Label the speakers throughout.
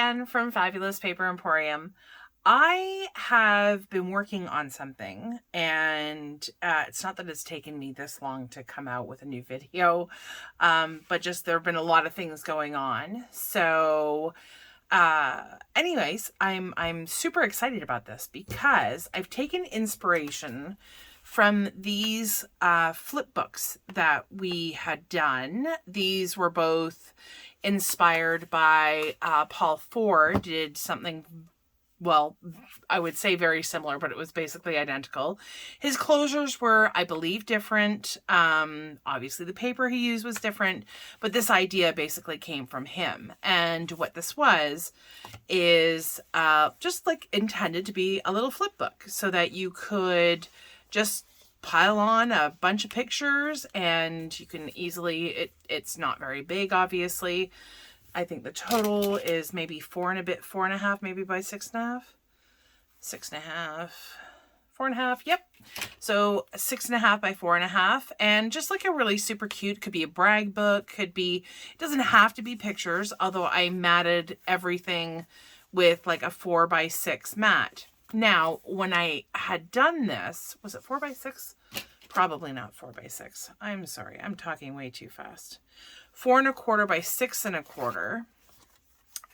Speaker 1: Jen from Fabulous Paper Emporium. I have been working on something, and it's not that it's taken me this long to come out with a new video, but just there have been a lot of things going on. So, anyways, I'm super excited about this because I've taken inspiration from these flip books that we had done. These were both inspired by Paul Ford. Did something, well, I would say very similar, but it was basically identical. His closures were, I believe, different. Obviously the paper he used was different, but this idea basically came from him. And what this was is just like intended to be a little flip book so that you could just pile on a bunch of pictures and you can easily, it's not very big, obviously. I think the total is maybe 4.5, maybe by 6.5. 6.5, 4.5. Yep. So 6.5 by 4.5, and just like a really super cute, could be a brag book, could be, it doesn't have to be pictures, although I matted everything with like a 4x6 mat. Now, when I had done this, was it 4x6? Probably not 4x6. I'm sorry, I'm talking way too fast. 4.25 by 6.25.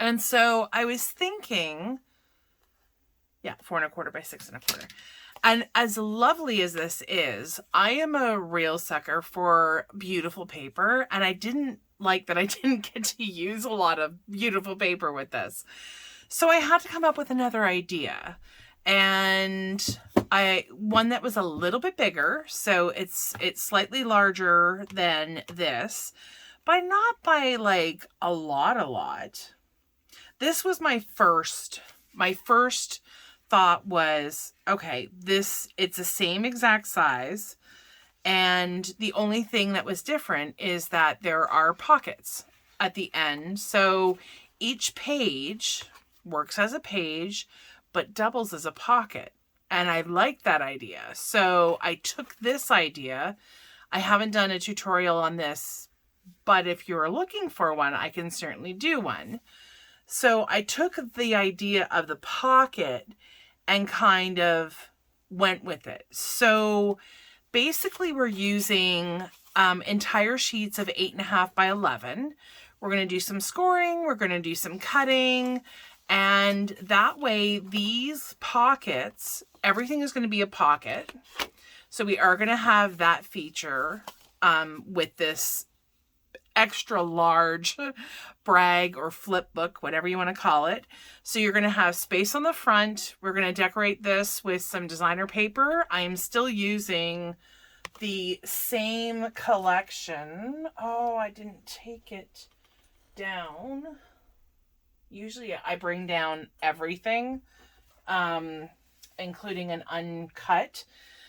Speaker 1: And so I was thinking, yeah, 4.25 by 6.25. And as lovely as this is, I am a real sucker for beautiful paper. And I didn't like that I didn't get to use a lot of beautiful paper with this. So I had to come up with another idea. And one that was a little bit bigger. So it's slightly larger than this, but not by like a lot. This was my first thought was, okay, it's the same exact size. And the only thing that was different is that there are pockets at the end. So each page works as a page, but doubles as a pocket. And I like that idea. So I took this idea. I haven't done a tutorial on this, but if you're looking for one, I can certainly do one. So I took the idea of the pocket and kind of went with it. So basically we're using entire sheets of 8.5 by 11. We're going to do some scoring. We're going to do some cutting. And that way, these pockets, everything is going to be a pocket. So we are going to have that feature with this extra large brag or flip book, whatever you want to call it. So you're going to have space on the front. We're going to decorate this with some designer paper. I'm still using the same collection. Oh, I didn't take it down. Usually I bring down everything, including an uncut.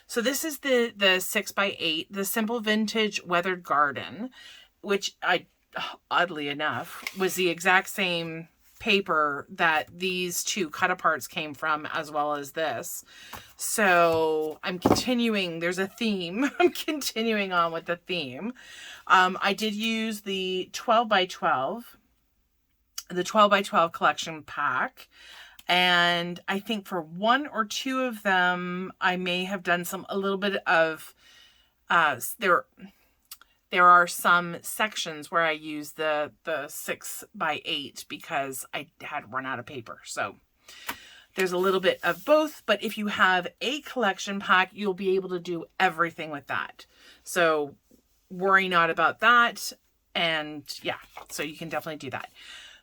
Speaker 1: So this is the 6x8, the Simple Vintage Weathered Garden, which I, oddly enough, was the exact same paper that these two cut aparts came from, as well as this. So I'm continuing, there's a theme. I'm continuing on with the theme. I did use the 12x12. The 12x12 collection pack. And I think for one or two of them, I may have done a little bit of, there are some sections where I use the 6x8 because I had run out of paper. So there's a little bit of both, but if you have a collection pack, you'll be able to do everything with that. So worry not about that. And yeah, so you can definitely do that.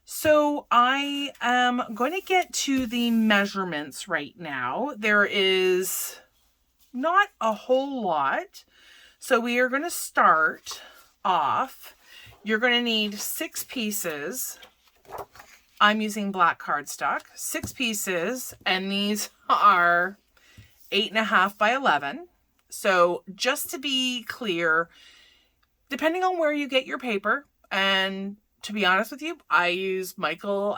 Speaker 1: So I am going to get to the measurements right now. There is not a whole lot. So we are going to start off. You're going to need 6 pieces. I'm using black cardstock, 6 pieces, and these are 8.5 by 11. So just to be clear, depending on where you get your paper, and to be honest with you, I use Michael's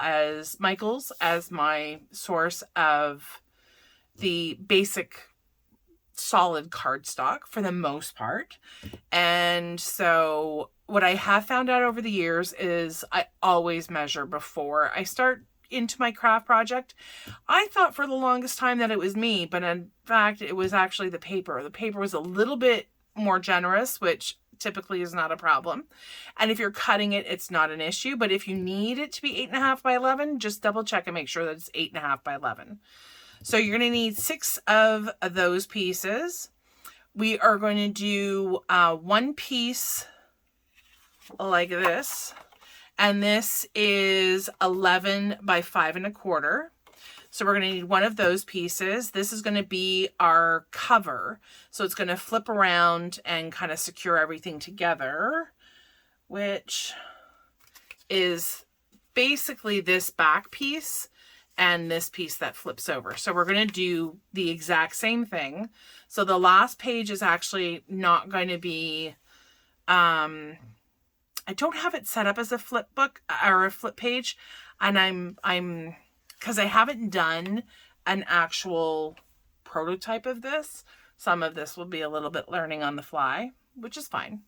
Speaker 1: as my source of the basic solid cardstock for the most part. And so what I have found out over the years is I always measure before I start into my craft project. I thought for the longest time that it was me, but in fact, it was actually the paper. The paper was a little bit more generous, which typically is not a problem. And if you're cutting it, it's not an issue. But if you need it to be 8.5 by 11, just double check and make sure that it's 8.5 by 11. So you're going to need 6 of those pieces. We are going to do one piece like this. And this is 11 by 5.25. So we're going to need one of those pieces. This is going to be our cover. So it's going to flip around and kind of secure everything together, which is basically this back piece and this piece that flips over. So we're going to do the exact same thing. So the last page is actually not going to be, I don't have it set up as a flip book or a flip page. And because I haven't done an actual prototype of this. Some of this will be a little bit learning on the fly, which is fine.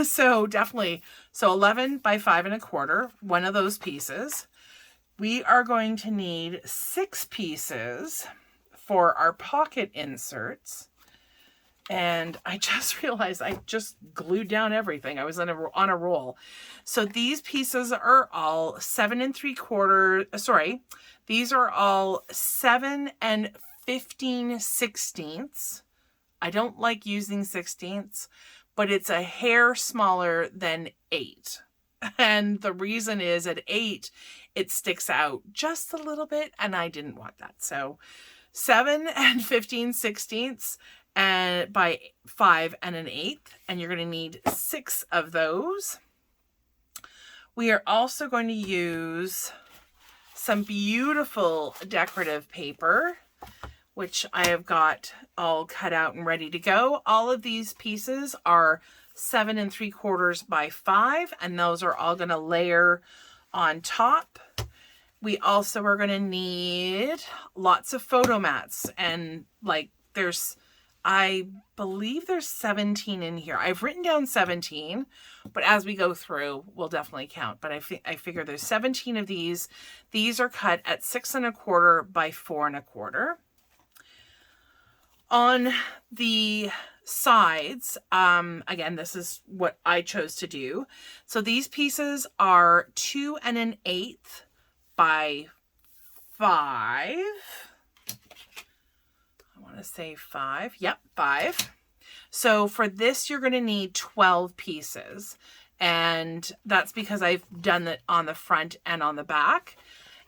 Speaker 1: So definitely, so 11 by 5.25, one of those pieces. We are going to need 6 pieces for our pocket inserts. And I just realized I just glued down everything. I was on a roll. So these pieces are all 7 3/4. Sorry, these are all 7 15/16. I don't like using 16ths, but it's a hair smaller than 8. And the reason is at 8, it sticks out just a little bit, and I didn't want that. So 7 15/16 and by 5 1/8, and you're going to need 6 of those. We are also going to use some beautiful decorative paper, which I have got all cut out and ready to go. All of these pieces are 7 3/4 by 5, and those are all going to layer on top. We also are going to need lots of photo mats, and like I believe there's 17 in here. I've written down 17, but as we go through, we'll definitely count. But I figure there's 17 of these. These are cut at 6 1/4 by 4 1/4. On the sides, again, this is what I chose to do. So these pieces are 2 1/8 by 5. I want to say 5. Yep, 5. So for this, you're going to need 12 pieces. And that's because I've done it on the front and on the back.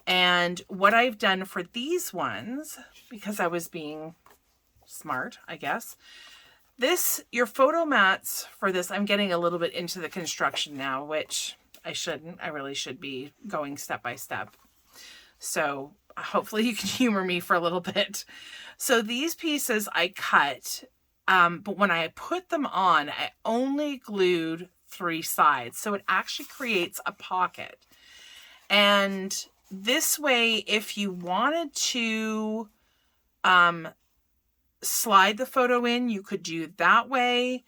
Speaker 1: And what I've done for these ones, because I was being smart, I guess, your photo mats for this, I'm getting a little bit into the construction now, which I shouldn't. I really should be going step by step. So hopefully you can humor me for a little bit. So these pieces I cut, but when I put them on, I only glued 3 sides. So it actually creates a pocket. And this way, if you wanted to slide the photo in, you could do it that way.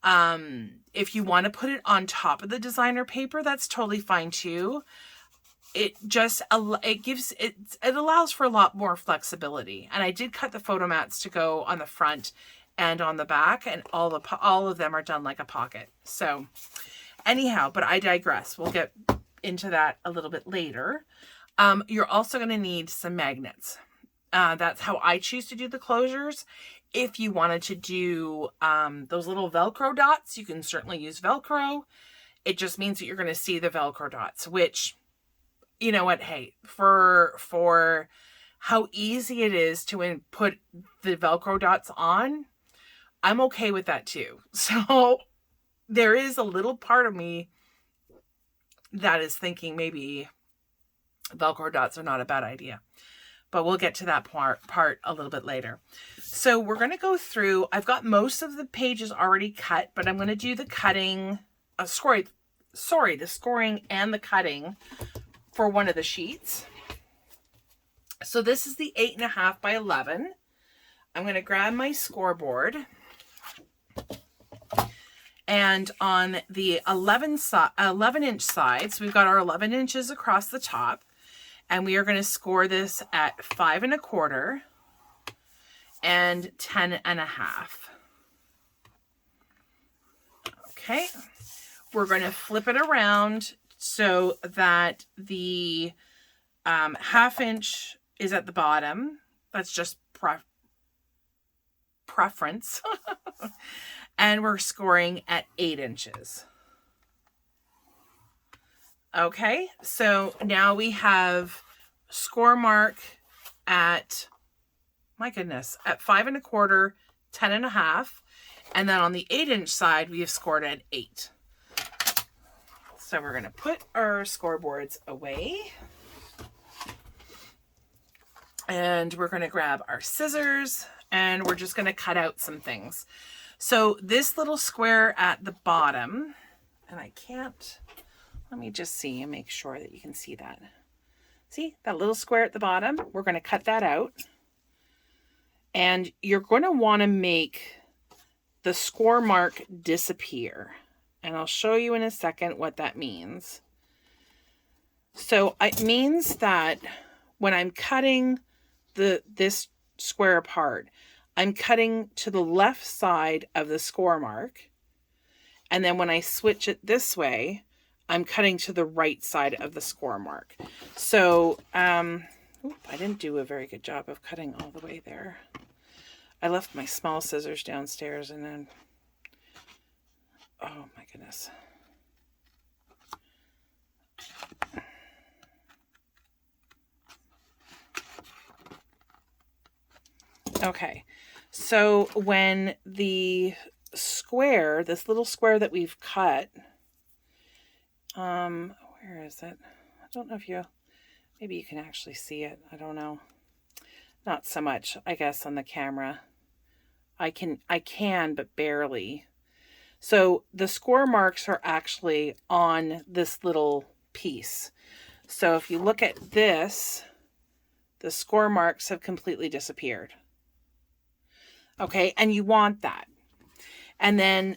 Speaker 1: If you want to put it on top of the designer paper, that's totally fine too. It allows for a lot more flexibility. And I did cut the photo mats to go on the front and on the back, and all of them are done like a pocket. So anyhow, but I digress. We'll get into that a little bit later. You're also going to need some magnets. That's how I choose to do the closures. If you wanted to do those little Velcro dots, you can certainly use Velcro. It just means that you're going to see the Velcro dots, which, you know what, hey, for how easy it is to put the Velcro dots on, I'm okay with that too. So there is a little part of me that is thinking maybe Velcro dots are not a bad idea. But we'll get to that part a little bit later. So we're going to go through. I've got most of the pages already cut, but I'm going to do the cutting, the scoring and the cutting for one of the sheets. So this is the 8.5 by 11. I'm going to grab my scoreboard. And on the 11-inch sides, we've got our 11 inches across the top. And we are going to score this at 5 1/4 and 10 1/2. Okay. We're going to flip it around so that the 1/2 inch is at the bottom. That's just preference. And we're scoring at 8 inches. Okay, so now we have score mark at, my goodness, at 5 1/4, 10 1/2. And then on the 8 inch side, we have scored at 8. So we're going to put our scoreboards away. And we're going to grab our scissors and we're just going to cut out some things. So this little square at the bottom, and I can't, let me just see and make sure that you can see that. See that little square at the bottom? We're going to cut that out. And you're going to want to make the score mark disappear. And I'll show you in a second what that means. So it means that when I'm cutting this square apart, I'm cutting to the left side of the score mark. And then when I switch it this way, I'm cutting to the right side of the score mark. So, I didn't do a very good job of cutting all the way there. I left my small scissors downstairs and then, oh my goodness. Okay, so when the square, this little square that we've cut, where is it? I don't know if maybe you can actually see it. I don't know. Not so much, I guess, on the camera. I can, but barely. So the score marks are actually on this little piece. So if you look at this, the score marks have completely disappeared. Okay, and you want that. And then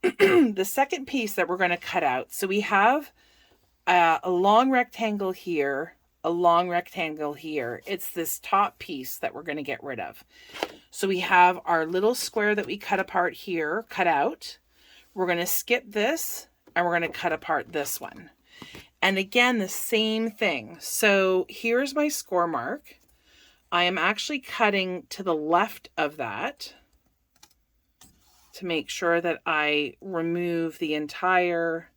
Speaker 1: the second piece that we're going to cut out. So we have a long rectangle here, a long rectangle here. It's this top piece that we're going to get rid of. So we have our little square that we cut apart here, cut out. We're going to skip this and we're going to cut apart this one. And again, the same thing. So here's my score mark. I am actually cutting to the left of that to make sure that I remove the entire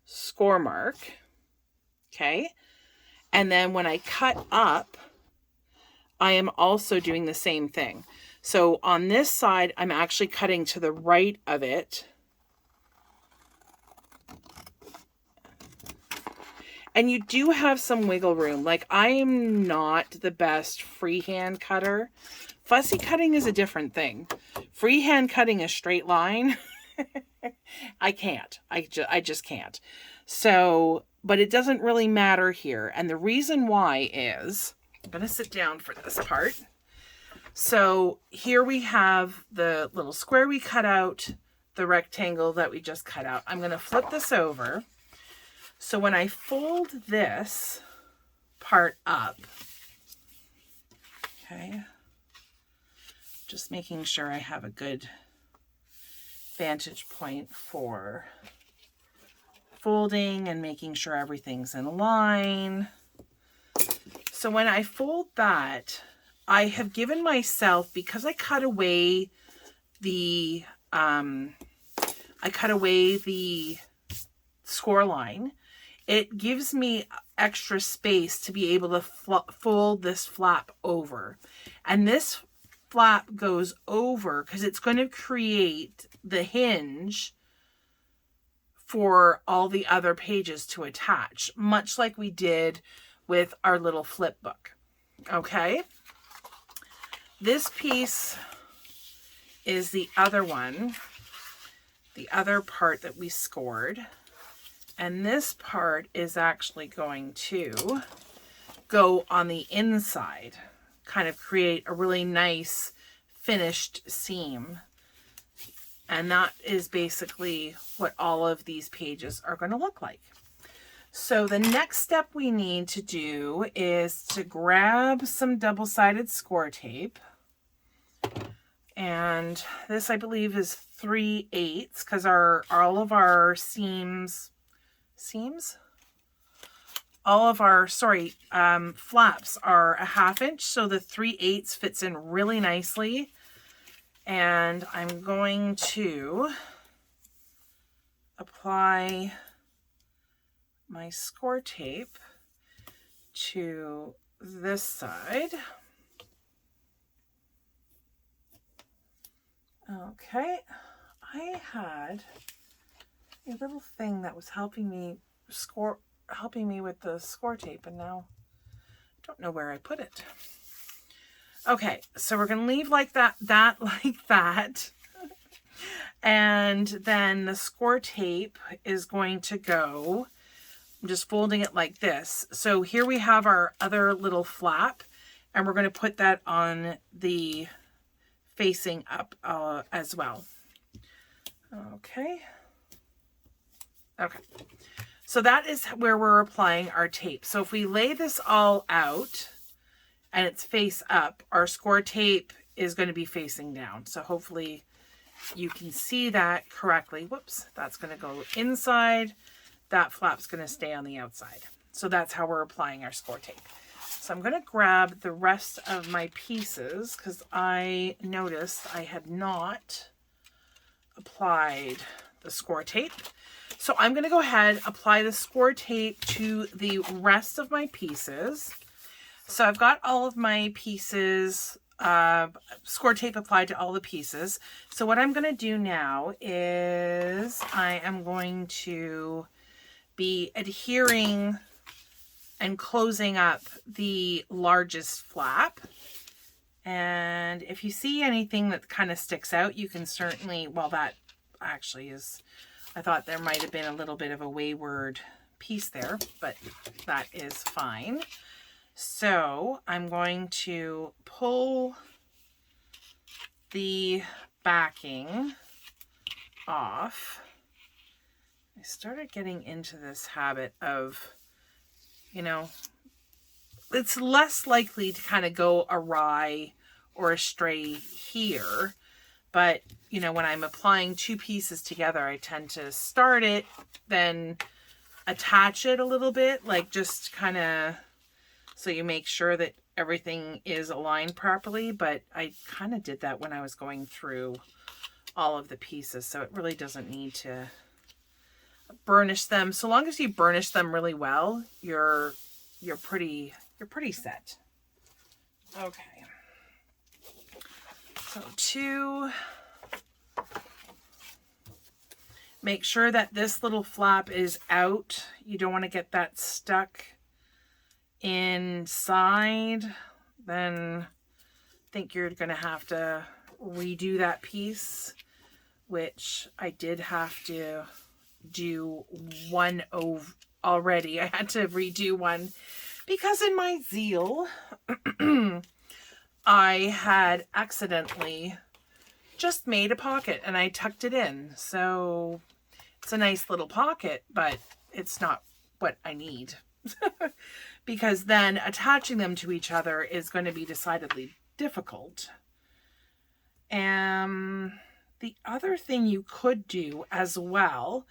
Speaker 1: score mark. Okay. And then when I cut up, I am also doing the same thing. So on this side, I'm actually cutting to the right of it. And you do have some wiggle room. Like, I am not the best freehand cutter. Fussy cutting is a different thing. Freehand cutting a straight line, I can't. I just can't. So, but it doesn't really matter here. And the reason why is, I'm going to sit down for this part. So here we have the little square we cut out, the rectangle that we just cut out. I'm going to flip this over. So when I fold this part up, okay, just making sure I have a good vantage point for folding and making sure everything's in line. So when I fold that, I have given myself, because I cut away the score line, it gives me extra space to be able to fold this flap over. And this flap goes over because it's going to create the hinge for all the other pages to attach, much like we did with our little flip book. Okay. This piece is the other one, the other part that we scored. And this part is actually going to go on the inside, kind of create a really nice finished seam. And that is basically what all of these pages are going to look like. So the next step we need to do is to grab some double-sided score tape. And this, I believe, is 3/8 because all of our flaps are a 1/2 inch. So the 3/8 fits in really nicely. And I'm going to apply my score tape to this side. Okay, I had a little thing that was helping me with the score tape, and now I don't know where I put it. Okay, so we're gonna leave like that like that. And then the score tape is going to go, I'm just folding it like this. So here we have our other little flap, and we're going to put that on the facing up as well. Okay. Okay. So that is where we're applying our tape. So if we lay this all out and it's face up, our score tape is going to be facing down. So hopefully you can see that correctly. Whoops, that's going to go inside. That flap's going to stay on the outside. So that's how we're applying our score tape. So I'm going to grab the rest of my pieces because I noticed I had not applied the score tape. So I'm going to go ahead, apply the score tape to the rest of my pieces. So I've got all of my pieces, score tape applied to all the pieces. So what I'm going to do now is I am going to be adhering and closing up the largest flap. And if you see anything that kind of sticks out, you can certainly, well, that actually is, I thought there might have been a little bit of a wayward piece there, but that is fine. So I'm going to pull the backing off. I started getting into this habit of, you know, it's less likely to kind of go awry or astray here. But, you know, when I'm applying two pieces together, I tend to start it, then attach it a little bit, like just kind of, so you make sure that everything is aligned properly. But I kind of did that when I was going through all of the pieces. So it really doesn't need to burnish them. So long as you burnish them really well, you're pretty set. Okay. So to make sure that this little flap is out, you don't want to get that stuck inside, then I think you're going to have to redo that piece, which I did have to do one already. I had to redo one because in my zeal, I had accidentally just made a pocket and I tucked it in. So it's a nice little pocket, but it's not what I need. Because then attaching them to each other is going to be decidedly difficult. And the other thing you could do as well,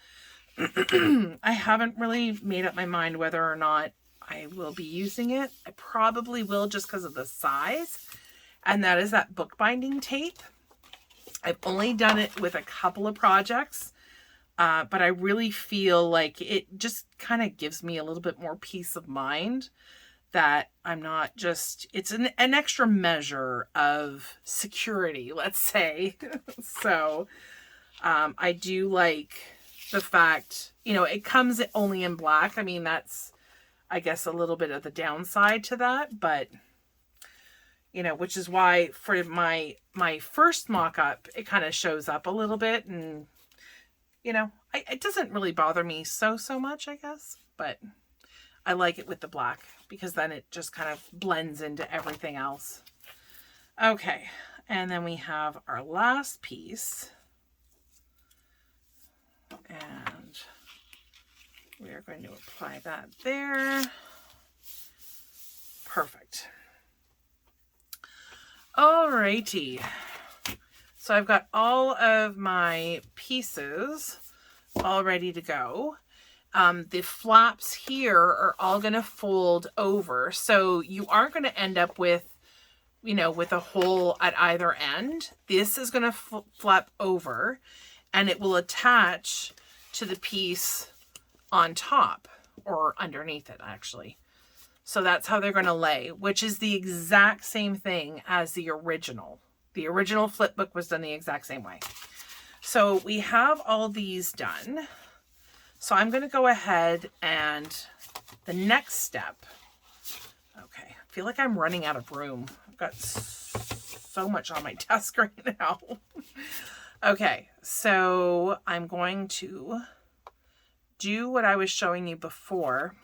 Speaker 1: I haven't really made up my mind whether or not I will be using it. I probably will just because of the size. And that is that bookbinding tape. I've only done it with a couple of projects. But I really feel like it just kind of gives me a little bit more peace of mind that I'm not just, it's an extra measure of security, let's say. So I do like the fact, you know, it comes only in black. I mean, that's, I guess, a little bit of the downside to that, but, you know, which is why for my first mock-up, it kind of shows up a little bit and, you know, it doesn't really bother me so much, I guess, but I like it with the black because then it just kind of blends into everything else. Okay, and then we have our last piece, and We are going to apply that there. Perfect. Alrighty. So I've got all of my pieces all ready to go. The flaps here are all going to fold over. So you aren't going to end up with, you know, with a hole at either end. This is going to flap over and it will attach to the piece on top or underneath it actually. So that's how they're going to lay, which is the exact same thing as the original. The original flip book was done the exact same way. So we have all these done. So I'm going to go ahead and the next step. Okay, I feel like I'm running out of room. I've got so much on my desk right now. Okay, so I'm going to do what I was showing you before.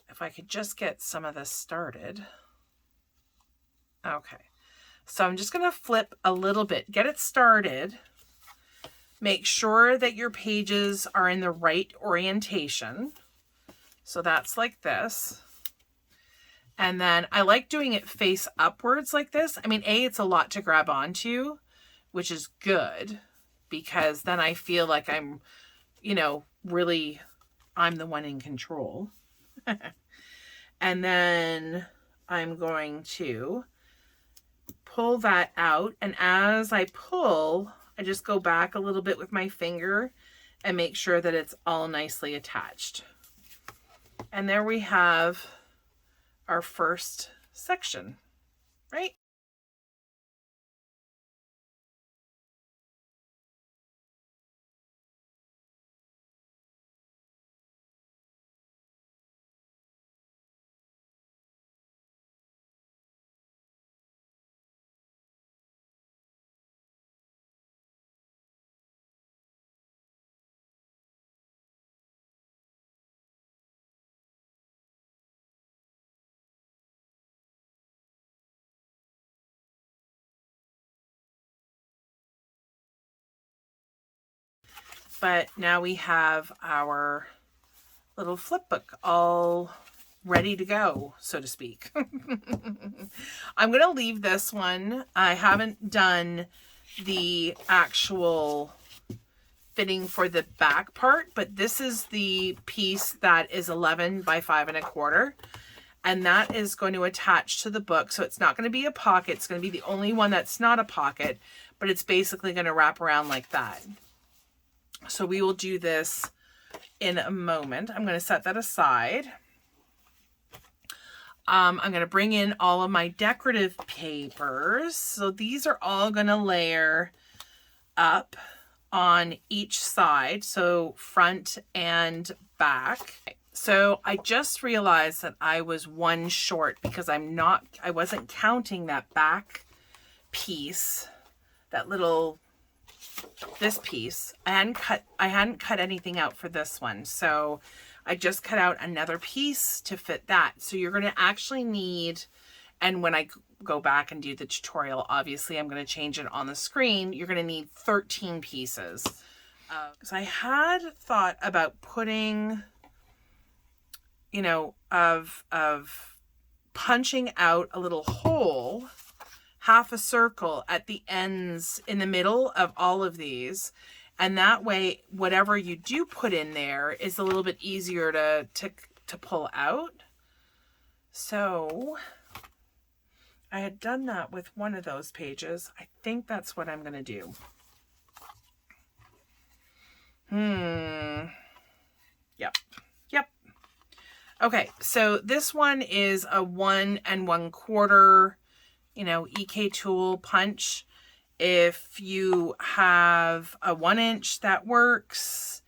Speaker 1: If I could just get some of this started. Okay, so I'm just going to flip a little bit, get it started. Make sure that your pages are in the right orientation. So that's like this. And then I like doing it face upwards like this. I mean, it's a lot to grab onto, which is good because then I feel like I'm, you know, really, I'm the one in control. And then I'm going to pull that out. And as I pull, I just go back a little bit with my finger and make sure that it's all nicely attached. And there we have our first section, right? But now we have our little flip book all ready to go, so to speak. I'm going to leave this one. I haven't done the actual fitting for the back part, but this is the piece that is 11 by 5 1/4. And that is going to attach to the book. So it's not going to be a pocket. It's going to be the only one that's not a pocket, but it's basically going to wrap around like that. So we will do this in a moment. I'm going to set that aside. I'm going to bring in all of my decorative papers. So these are all going to layer up on each side. So front and back. So I just realized that I was one short because I wasn't counting that back piece, this piece. I hadn't cut anything out for this one. So I just cut out another piece to fit that. So you're going to actually need, and when I go back and do the tutorial, obviously I'm going to change it on the screen. You're going to need 13 pieces. So I had thought about putting, you know, of punching out a little hole, half a circle at the ends in the middle of all of these. And that way, whatever you do put in there is a little bit easier to pull out. So I had done that with one of those pages. I think that's what I'm going to do. Yep. Okay, so this one is a 1 1/4, you know, EK tool punch. If you have a 1 inch, that works.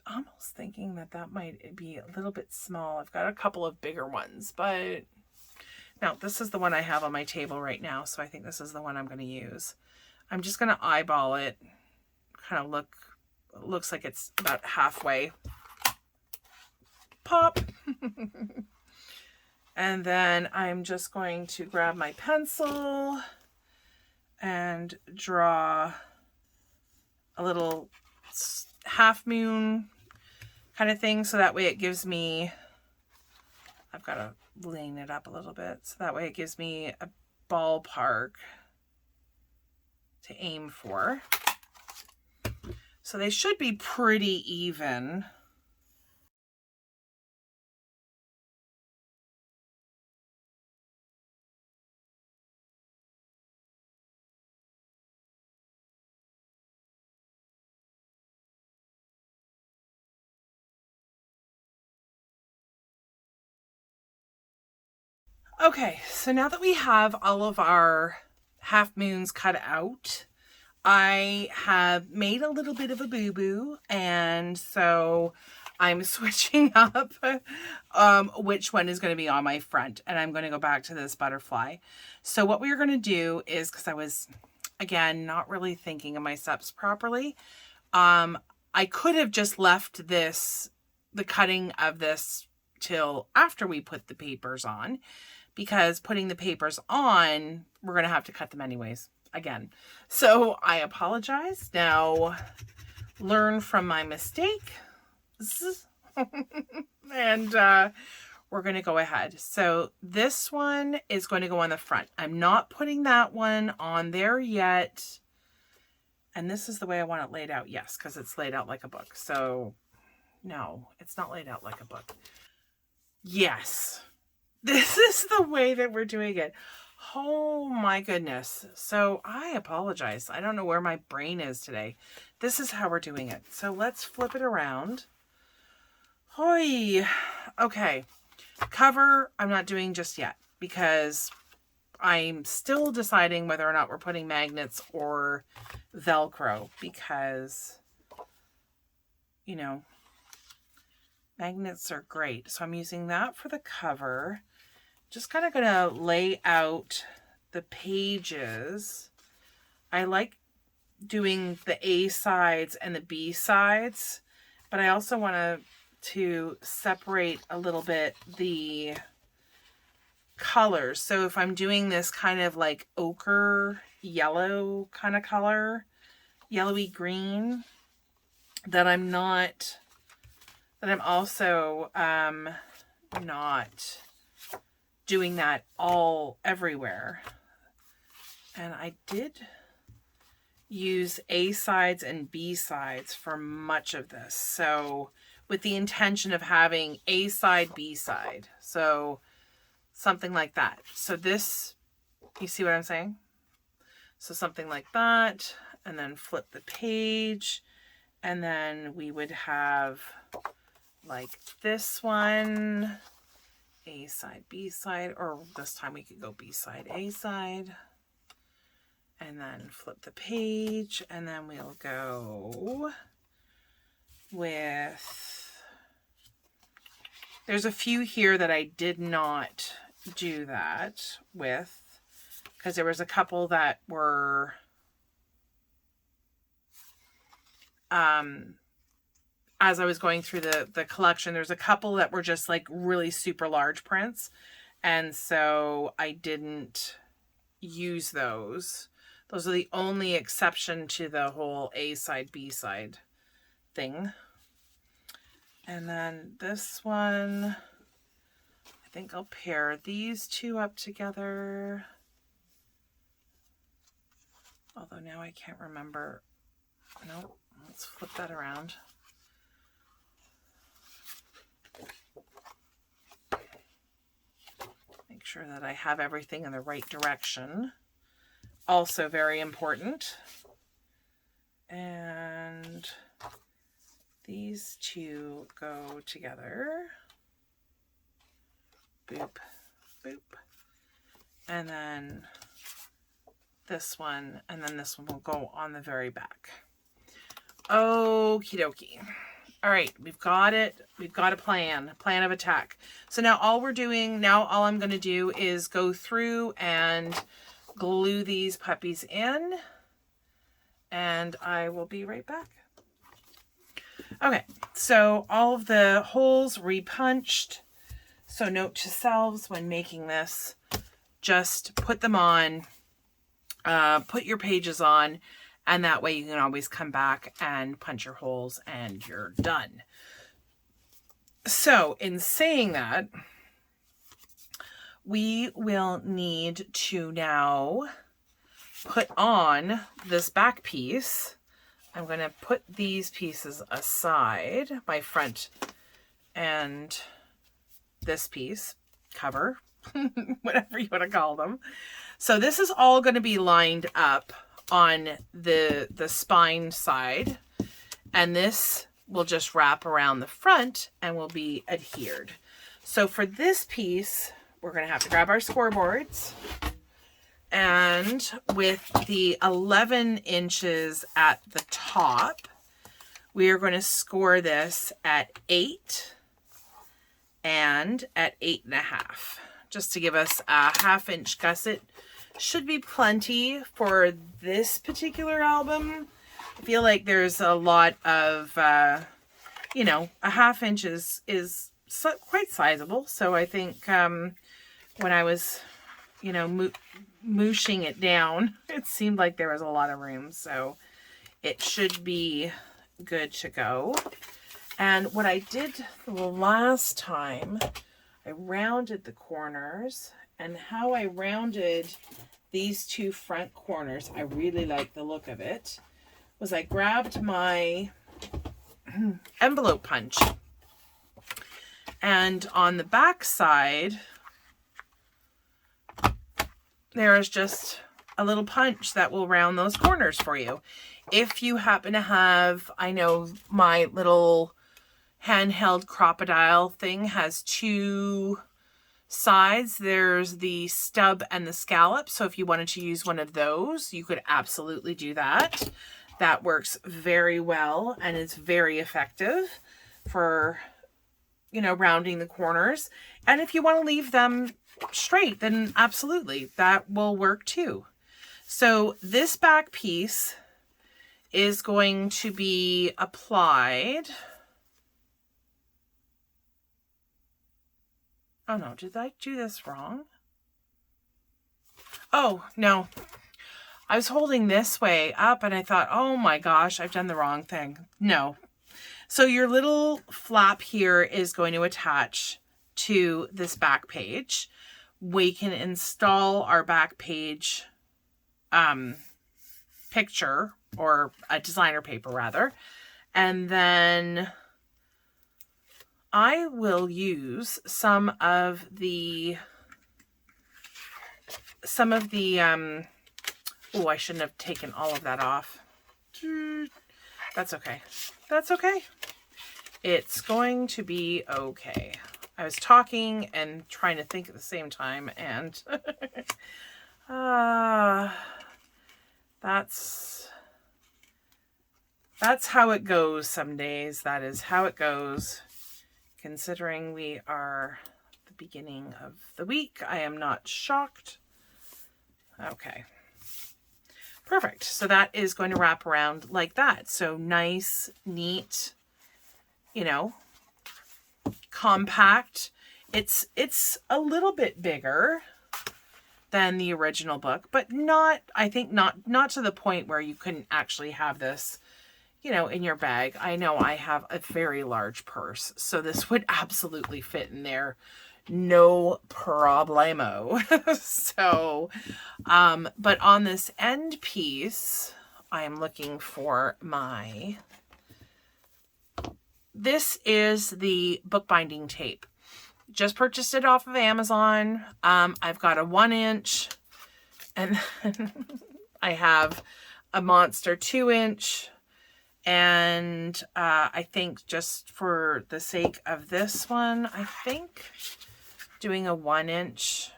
Speaker 1: I'm almost thinking that might be a little bit small. I've got a couple of bigger ones, but no, this is the one I have on my table right now. So I think this is the one I'm going to use. I'm just going to eyeball it. Kind of looks like it's about halfway. Pop. And then I'm just going to grab my pencil and draw a little half moon kind of thing. So that way it gives me, I've got to lean it up a little bit. So that way it gives me a ballpark to aim for. So they should be pretty even. Okay, so now that we have all of our half moons cut out, I have made a little bit of a boo-boo, and so I'm switching up which one is going to be on my front, and I'm going to go back to this butterfly. So what we're going to do is, because I was, again, not really thinking of my steps properly, I could have just left this, the cutting of this, till after we put the papers on, because putting the papers on, we're going to have to cut them anyways, again. So I apologize. Now, learn from my mistake. And we're going to go ahead. So this one is going to go on the front. I'm not putting that one on there yet. And this is the way I want it laid out. Yes, because it's laid out like a book. So no, it's not laid out like a book. Yes. This is the way that we're doing it. Oh my goodness. So I apologize. I don't know where my brain is today. This is how we're doing it. So let's flip it around. Hoi. Okay. Cover, I'm not doing just yet because I'm still deciding whether or not we're putting magnets or Velcro, because, you know, magnets are great. So I'm using that for the cover. Just kind of going to lay out the pages. I like doing the A sides and the B sides, but I also want to separate a little bit the colors. So if I'm doing this kind of like ochre yellow kind of color, yellowy green, that I'm also not doing that all everywhere. And I did use A sides and B sides for much of this. So with the intention of having A side, B side. So something like that. So this, you see what I'm saying? So something like that, and then flip the page, and then we would have like this one, A side, B side, or this time we could go B side, A side, and then flip the page, and then we'll go with, there's a few here that I did not do that with, because there was a couple that were as I was going through the collection, there's a couple that were just like really super large prints, and so I didn't use those. Those are the only exception to the whole A side, B side thing. And then this one, I think I'll pair these two up together. Although now I can't remember. No, let's flip that around. Make sure that I have everything in the right direction. Also very important. And these two go together. Boop, boop. And then this one, and then this one will go on the very back. Okie dokie. All right, we've got it. We've got a plan of attack. So now all we're doing, all I'm going to do is go through and glue these puppies in, and I will be right back. Okay, so all of the holes repunched. So note to selves when making this, just put them on, put your pages on, and that way you can always come back and punch your holes and you're done. So in saying that, we will need to now put on this back piece. I'm going to put these pieces aside, my front and this piece, cover, whatever you want to call them. So this is all going to be lined up on the spine side, and this will just wrap around the front and will be adhered. So for this piece, we're going to have to grab our scoreboards, and with the 11 inches at the top, we are going to score this at 8 and at 8.5, just to give us a 1/2 inch gusset. Should be plenty for this particular album. I feel like there's a lot of, you know, a 1/2 inch is quite sizable. So I think when I was, you know, mooshing it down, it seemed like there was a lot of room. So it should be good to go. And what I did the last time, I rounded the corners, and how I rounded these two front corners, I really like the look of it, was I grabbed my envelope punch, and on the back side, there is just a little punch that will round those corners for you. If you happen to have, I know my little handheld crocodile thing has two sides. There's the stub and the scallop. So if you wanted to use one of those, you could absolutely do that. That works very well and it's very effective for, you know, rounding the corners. And if you want to leave them straight, then absolutely, that will work too. So this back piece is going to be applied. Oh no, did I do this wrong? Oh, no. I was holding this way up and I thought, oh my gosh, I've done the wrong thing. No. So your little flap here is going to attach to this back page. We can install our back page picture, or a designer paper rather. And then I will use some of the oh, I shouldn't have taken all of that off. That's okay. That's okay. It's going to be okay. I was talking and trying to think at the same time, and that's how it goes some days. That is how it goes. Considering we are the beginning of the week, I am not shocked. Okay. Perfect. So that is going to wrap around like that. So nice, neat, you know, compact. It's a little bit bigger than the original book, but not, I think not to the point where you couldn't actually have this, you know, in your bag. I know I have a very large purse, so this would absolutely fit in there. No problemo. So, but on this end piece, I'm looking for this is the bookbinding tape. Just purchased it off of Amazon. I've got a 1 inch, and I have a monster 2 inch. And I think just for the sake of this one, I think doing a 1 inch,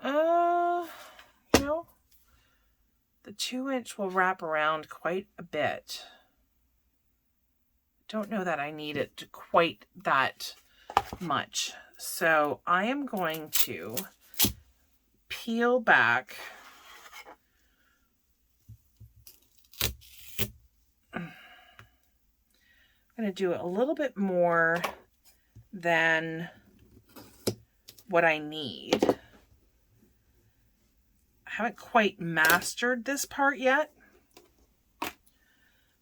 Speaker 1: you know, the 2 inch will wrap around quite a bit. Don't know that I need it to quite that much. So I am going to peel back I'm going to do a little bit more than what I need. I haven't quite mastered this part yet.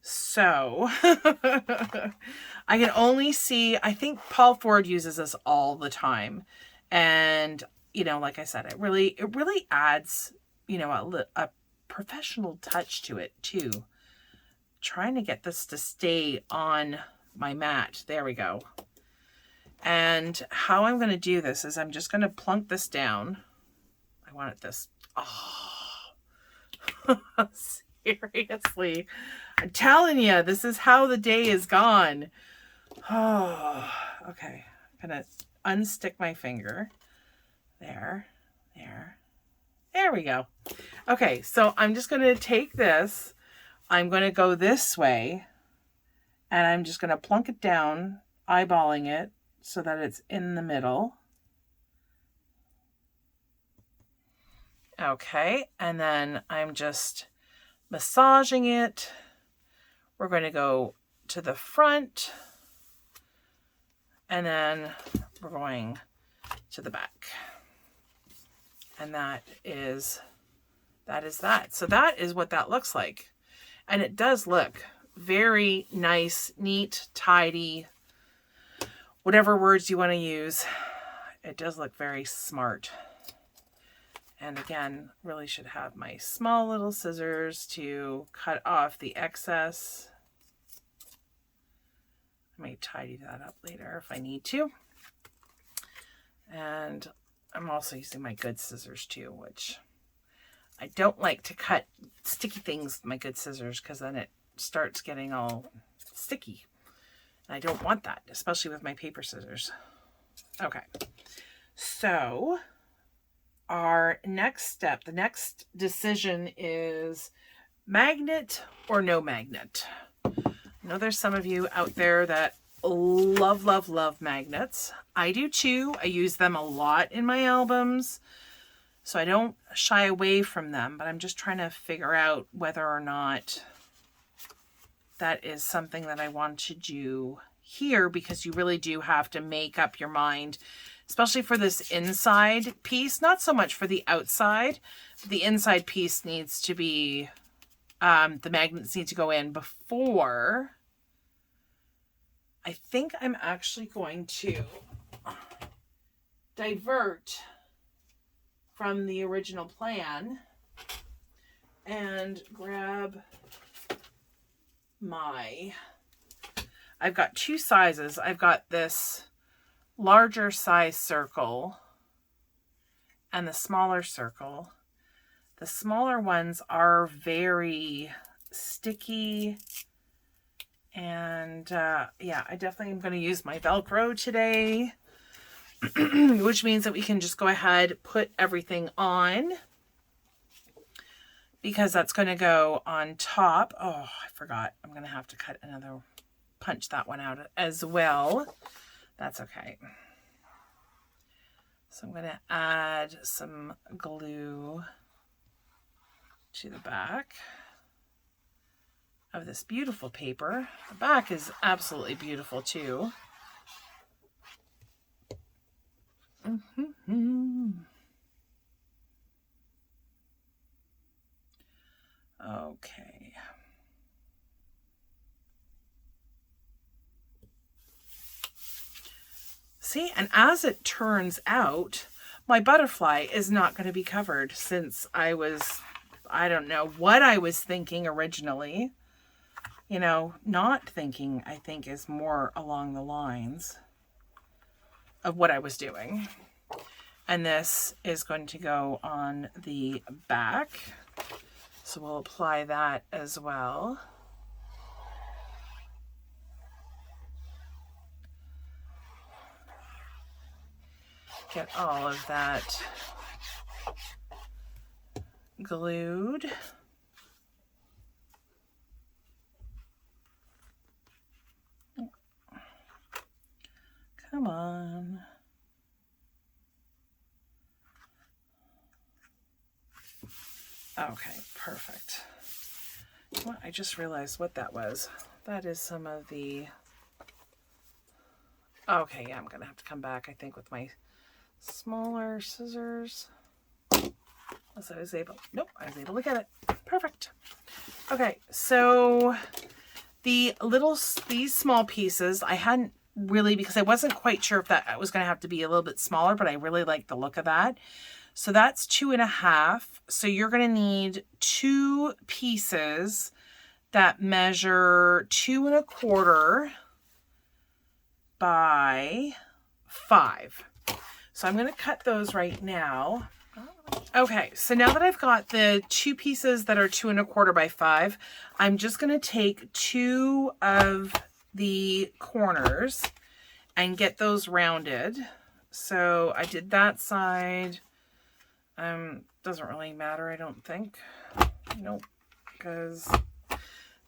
Speaker 1: So I can only see, I think Paul Ford uses this all the time. And, you know, like I said, it really adds, you know, a professional touch to it too. Trying to get this to stay on my mat. There we go. And how I'm going to do this is I'm just going to plunk this down. I want it this. Oh, seriously. I'm telling you, this is how the day is gone. Oh, okay. I'm going to unstick my finger. There. There we go. Okay, so I'm just going to take this. I'm going to go this way. And I'm just going to plunk it down, eyeballing it so that it's in the middle. Okay, and then I'm just massaging it. We're going to go to the front, and then we're going to the back. And that is that. So that is what that looks like. And it does look very nice, neat, tidy, whatever words you want to use. It does look very smart. And again, really should have my small little scissors to cut off the excess. I may tidy that up later if I need to. And I'm also using my good scissors too, which I don't like to cut sticky things with my good scissors because then it starts getting all sticky. And I don't want that, especially with my paper scissors. Okay, so our next step, the next decision is magnet or no magnet. I know there's some of you out there that love magnets. I do too. I use them a lot in my albums, so I don't shy away from them, but I'm just trying to figure out whether or not that is something that I want to do here, because you really do have to make up your mind, especially for this inside piece, not so much for the outside. The inside piece needs to be, the magnets need to go in before. I think I'm actually going to divert from the original plan and grab I've got two sizes. I've got this larger size circle and the smaller circle. The smaller ones are very sticky, and yeah, I definitely am going to use my Velcro today, which means that we can just go ahead, put everything on, because that's going to go on top. Oh, I forgot. I'm going to have to punch that one out as well. That's okay. So I'm going to add some glue to the back of this beautiful paper. The back is absolutely beautiful too. Okay. See, and as it turns out, my butterfly is not going to be covered, since I don't know what I was thinking originally. You know, not thinking, I think, is more along the lines of what I was doing. And this is going to go on the back. So we'll apply that as well. Get all of that glued. Come on. Okay, perfect. Well, I just realized what that was. That is some of the... Okay, yeah, I'm going to have to come back, I think, with my smaller scissors. Unless I was able... Nope, I was able to get it. Perfect. Okay, so These small pieces, I hadn't really, because I wasn't quite sure if that was going to have to be a little bit smaller, but I really like the look of that. So that's 2.5. So you're going to need 2 pieces that measure 2.25 by 5. So I'm going to cut those right now. Okay, so now that I've got the 2 pieces that are 2.25 by 5, I'm just going to take 2 of the corners and get those rounded. So I did that side. Doesn't really matter, I don't think. Nope, because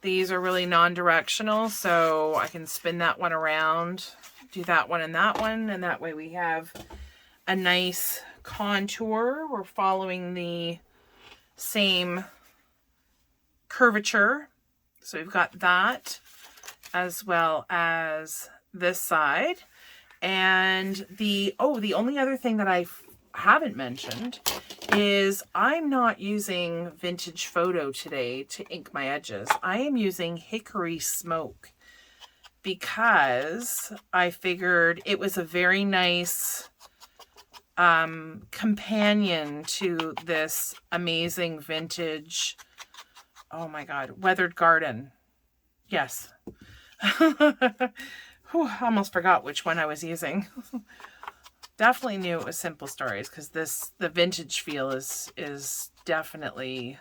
Speaker 1: these are really non-directional, so I can spin that one around, do that one, and that way we have a nice contour. We're following the same curvature. So we've got that as well as this side. And the only other thing that I haven't mentioned is I'm not using Vintage Photo today to ink my edges. I am using Hickory Smoke because I figured it was a very nice companion to this amazing vintage, oh my God, Weathered Garden. Yes. Whew, almost forgot which one I was using. Definitely knew it was Simple Stories because the vintage feel is definitely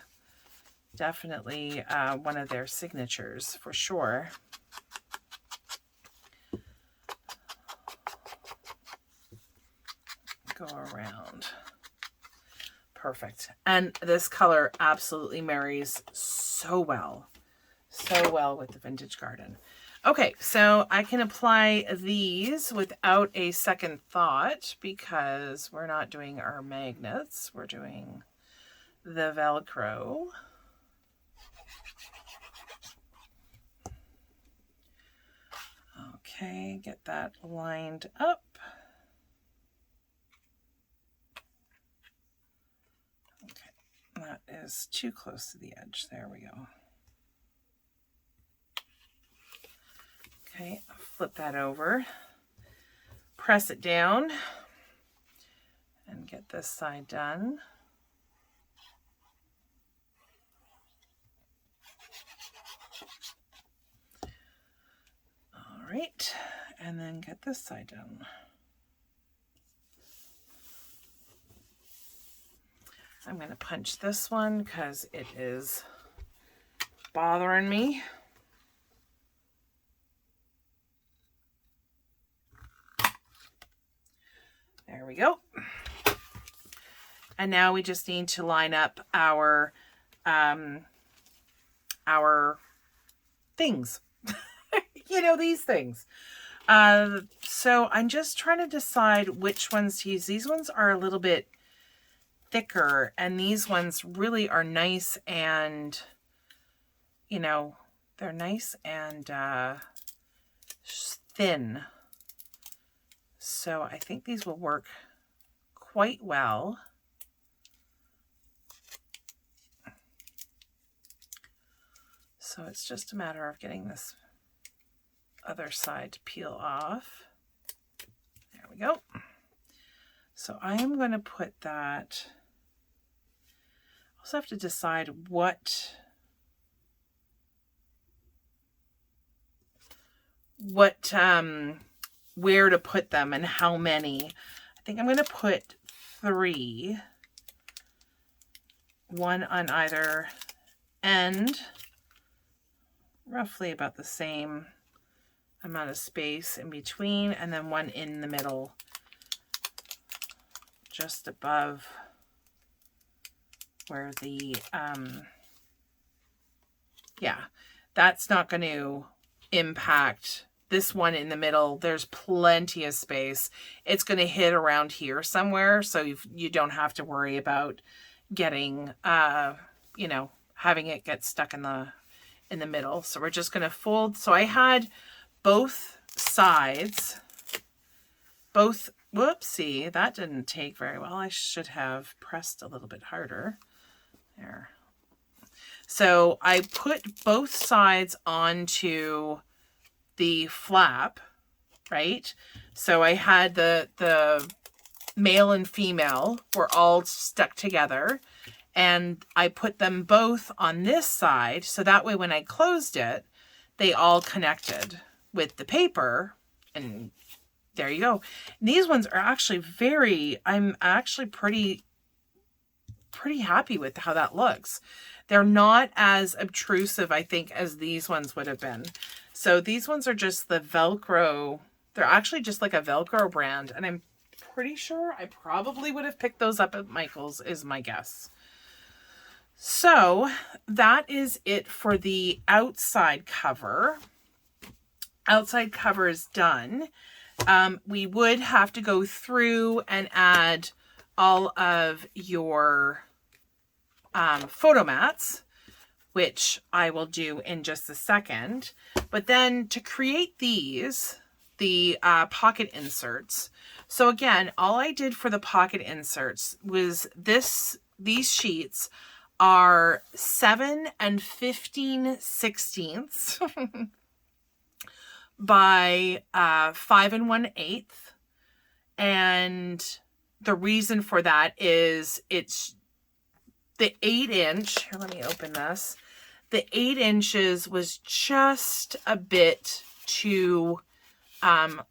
Speaker 1: one of their signatures for sure. Go around. Perfect. And this color absolutely marries so well with the Vintage Garden. Okay, so I can apply these without a second thought because we're not doing our magnets. We're doing the Velcro. Okay, get that lined up. Okay, that is too close to the edge. There we go. Okay, flip that over, press it down, and get this side done. All right, and then get this side done. I'm going to punch this one because it is bothering me. There we go. And now we just need to line up our things. You know, these things. So I'm just trying to decide which ones to use. These ones are a little bit thicker, and these ones really are nice and, you know, they're nice and thin. So I think these will work quite well. So it's just a matter of getting this other side to peel off. There we go. So I am going to put that. I also have to decide where to put them and how many. I think I'm going to put 3, one on either end, roughly about the same amount of space in between, and then one in the middle, just above where the, yeah, that's not going to impact this one in the middle. There's plenty of space. It's going to hit around here somewhere, so you don't have to worry about getting, you know, having it get stuck in the middle. So we're just going to fold. So I had both sides, whoopsie, that didn't take very well. I should have pressed a little bit harder there. So I put both sides onto the flap, right? So I had the male and female were all stuck together, and I put them both on this side. So that way, when I closed it, they all connected with the paper, and there you go. And these ones are actually I'm actually pretty happy with how that looks. They're not as obtrusive, I think, as these ones would have been. So these ones are just the Velcro. They're actually just like a Velcro brand. And I'm pretty sure I probably would have picked those up at Michael's, is my guess. So that is it for the outside cover. Outside cover is done. We would have to go through and add all of your photo mats, which I will do in just a second. But then to create these, the pocket inserts. So again, all I did for the pocket inserts was these sheets are 7 15/16 by 5 1/8. And the reason for that is it's the 8-inch. Here, let me open this. The 8 inches was just a bit too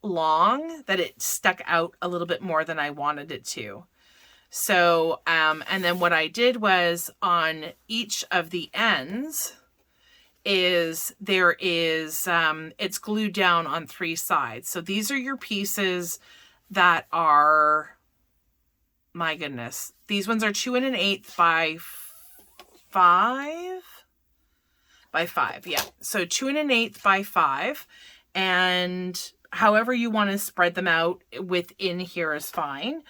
Speaker 1: long, that it stuck out a little bit more than I wanted it to. So, and then what I did was on each of the ends it's glued down on 3 sides. So these are your pieces that are, my goodness, these ones are 2 1/8 by 5 by 5. Yeah. So 2 1/8 by 5, and however you want to spread them out within here is fine.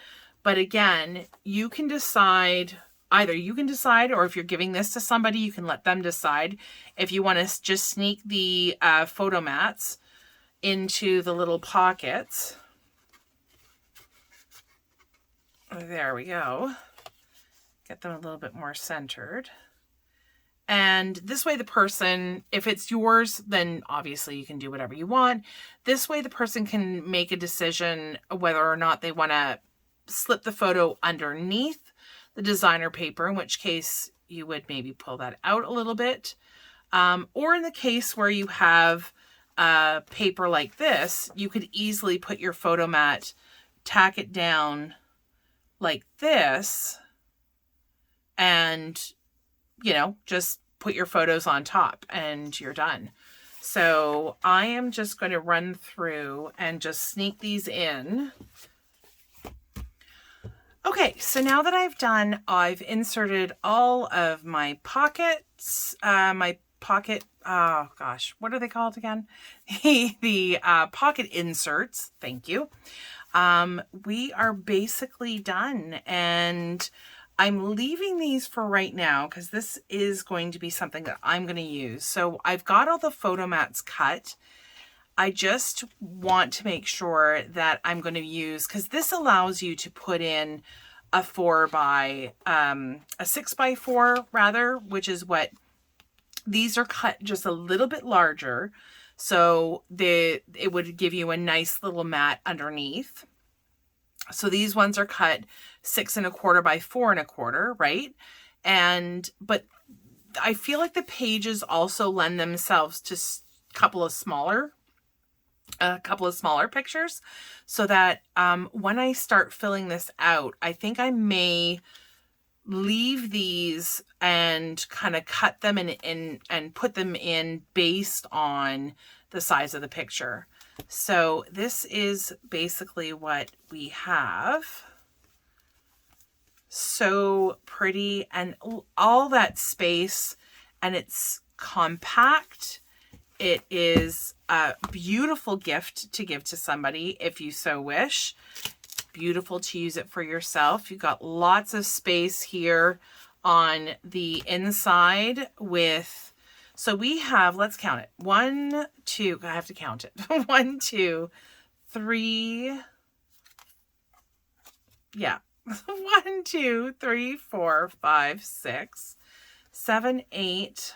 Speaker 1: But again, you can decide, either you can decide, or if you're giving this to somebody, you can let them decide if you want to just sneak the photo mats into the little pockets. There we go. Get them a little bit more centered. And this way the person, if it's yours, then obviously you can do whatever you want. This way the person can make a decision whether or not they want to slip the photo underneath the designer paper, in which case you would maybe pull that out a little bit. Or in the case where you have paper like this, you could easily put your photo mat, tack it down like this, and, you know, just put your photos on top and you're done. So I am just going to run through and just sneak these in. Okay, so now that I've inserted all of my pockets, oh gosh, what are they called again? the pocket inserts, thank you. We are basically done, and I'm leaving these for right now because this is going to be something that I'm going to use. So I've got all the photo mats cut. I just want to make sure that I'm going to use, because this allows you to put in a 6x4 rather, which is what these are cut just a little bit larger. So it would give you a nice little mat underneath. So these ones are cut 6 1/4 by 4 1/4, right? But I feel like the pages also lend themselves to a couple of smaller pictures, so that when I start filling this out, I think I may leave these and kind of cut them and put them in based on the size of the picture. So this is basically what we have. So pretty, and all that space, and it's compact. It is a beautiful gift to give to somebody if you so wish. Beautiful to use it for yourself. You've got lots of space here on the inside with, so we have, let's count it. 1, 2, I have to count it. 1, 2, 3. Yeah. 1, 2, 3, 4, 5, 6, 7, 8,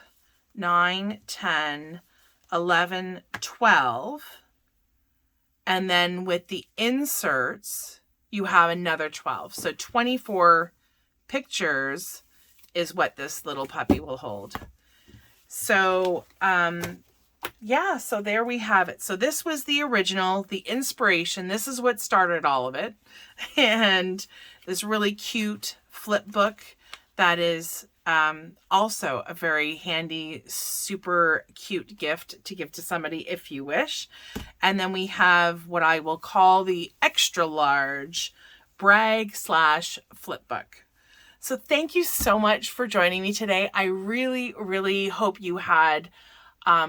Speaker 1: 9, 10, 11, 12. And then with the inserts, you have another 12. So 24 pictures is what this little puppy will hold. So, yeah, so there we have it. So this was the original, the inspiration. This is what started all of it. And this really cute flip book that is also a very handy, super cute gift to give to somebody if you wish. And then we have what I will call the extra large brag / flip book. So thank you so much for joining me today. I really, really hope you had,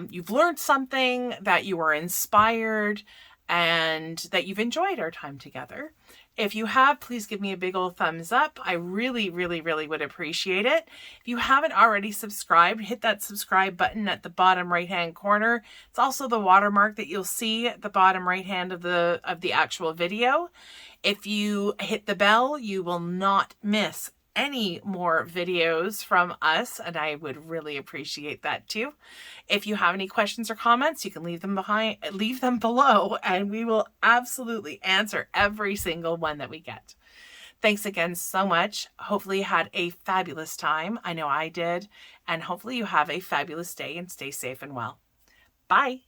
Speaker 1: you've learned something, that you were inspired, and that you've enjoyed our time together. If you have, please give me a big old thumbs up. I really, really, really would appreciate it. If you haven't already subscribed, hit that subscribe button at the bottom right-hand corner. It's also the watermark that you'll see at the bottom right-hand of the actual video. If you hit the bell, you will not miss any more videos from us, and I would really appreciate that too. If you have any questions or comments, you can leave them below, and we will absolutely answer every single one that we get. Thanks again so much. Hopefully you had a fabulous time. I know I did, and hopefully you have a fabulous day and stay safe and well. Bye.